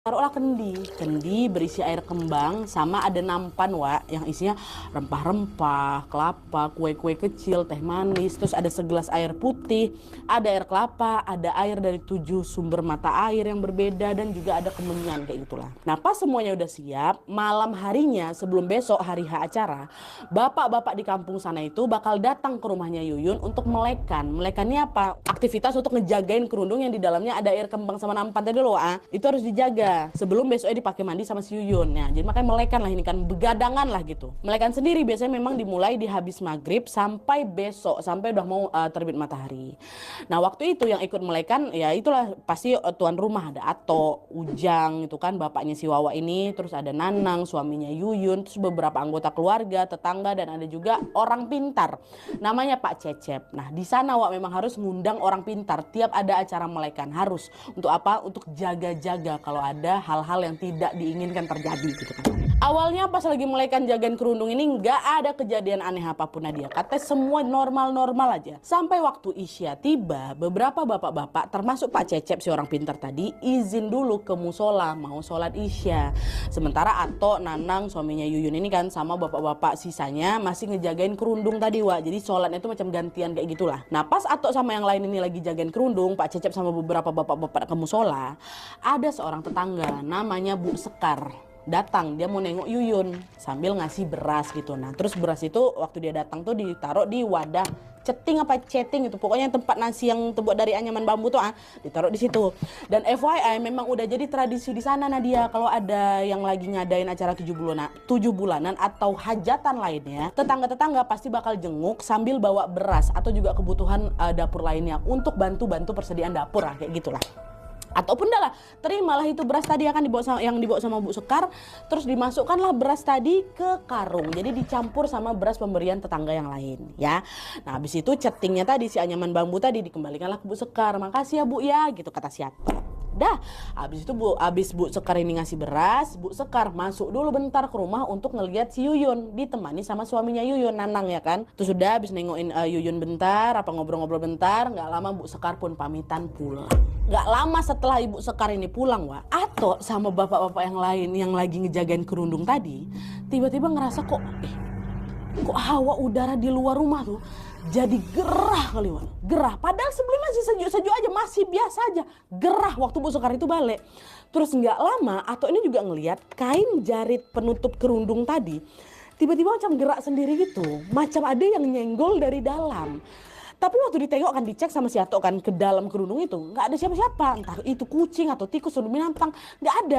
Taruhlah kendi berisi air kembang sama ada nampan Wak yang isinya rempah-rempah, kelapa, kue-kue kecil, teh manis, terus ada segelas air putih, ada air kelapa, ada air dari 7 sumber mata air yang berbeda dan juga ada kemenyan kayak gitulah. Nah pas semuanya udah siap, malam harinya sebelum besok hari H acara, bapak-bapak di kampung sana itu bakal datang ke rumahnya Yuyun untuk melekan. Melekannya apa? Aktivitas untuk ngejagain kerundung yang di dalamnya ada air kembang sama nampan tadi loh, itu harus dijaga sebelum besoknya dipakai mandi sama si Yuyun. Nah, jadi makanya melekan lah ini kan begadangan lah gitu. Melekan sendiri biasanya memang dimulai di habis maghrib sampai besok, sampai udah mau terbit matahari. Nah, waktu itu yang ikut melekan ya itulah pasti tuan rumah ada Ato, Ujang itu kan bapaknya si Wawa ini, terus ada Nanang suaminya Yuyun, terus beberapa anggota keluarga, tetangga dan ada juga orang pintar namanya Pak Cecep. Nah, di sana Wak memang harus ngundang orang pintar tiap ada acara melekan, harus untuk apa? Untuk jaga-jaga kalau ada hal-hal yang tidak diinginkan terjadi gitu kan. Awalnya pas lagi melekan jagain kerundung ini nggak ada kejadian aneh apapun Nadia. Katanya semua normal-normal aja. Sampai waktu Isya tiba, beberapa bapak-bapak termasuk Pak Cecep si orang pintar tadi izin dulu ke musola mau sholat Isya. Sementara Ato, Nanang suaminya Yuyun ini kan sama bapak-bapak sisanya masih ngejagain kerundung tadi Wak. Jadi sholatnya itu macam gantian kayak gitulah. Nah pas Ato sama yang lain ini lagi jagain kerundung, Pak Cecep sama beberapa bapak-bapak ke musola, ada seorang tetangga namanya Bu Sekar datang, dia mau nengok Yuyun sambil ngasih beras gitu. Nah terus beras itu waktu dia datang tuh ditaruh di wadah ceting apa ceting itu, pokoknya tempat nasi yang terbuat dari anyaman bambu tuh ditaruh di situ. Dan FYI memang udah jadi tradisi di sana Nadia, kalau ada yang lagi ngadain acara 7 bulanan atau hajatan lainnya, tetangga-tetangga pasti bakal jenguk sambil bawa beras atau juga kebutuhan dapur lainnya untuk bantu-bantu persediaan dapur kayak gitulah. Ataupun dah lah, terimalah itu beras tadi akan dibawa sama Bu Sekar, terus dimasukkanlah beras tadi ke karung. Jadi dicampur sama beras pemberian tetangga yang lain ya. Nah habis itu cetingnya tadi si anyaman bambu tadi dikembalikanlah ke Bu Sekar. Makasih ya Bu ya gitu kata si Ato. Dah, habis itu habis Bu Sekar ini ngasih beras, Bu Sekar masuk dulu bentar ke rumah untuk ngelihat si Yuyun, ditemani sama suaminya Yuyun, Nanang ya kan. Terus sudah habis nengokin Yuyun bentar, apa ngobrol-ngobrol bentar, nggak lama Bu Sekar pun pamitan pulang. Nggak lama setelah Ibu Sekar ini pulang Wak, Ato sama bapak-bapak yang lain yang lagi ngejagain kerundung tadi, tiba-tiba ngerasa kok hawa udara di luar rumah tuh jadi gerah kali Wak. Gerah, padahal sebelumnya masih sejuk-sejuk aja, masih biasa aja. Gerah waktu Bu Sekar itu balik. Terus nggak lama Ato ini juga ngelihat kain jarit penutup kerundung tadi tiba-tiba macam gerak sendiri gitu, macam ada yang nyenggol dari dalam. Tapi waktu ditengok kan dicek sama si Ato kan ke dalam kerundung itu nggak ada siapa-siapa, entah itu kucing atau tikus atau binatang, nggak ada.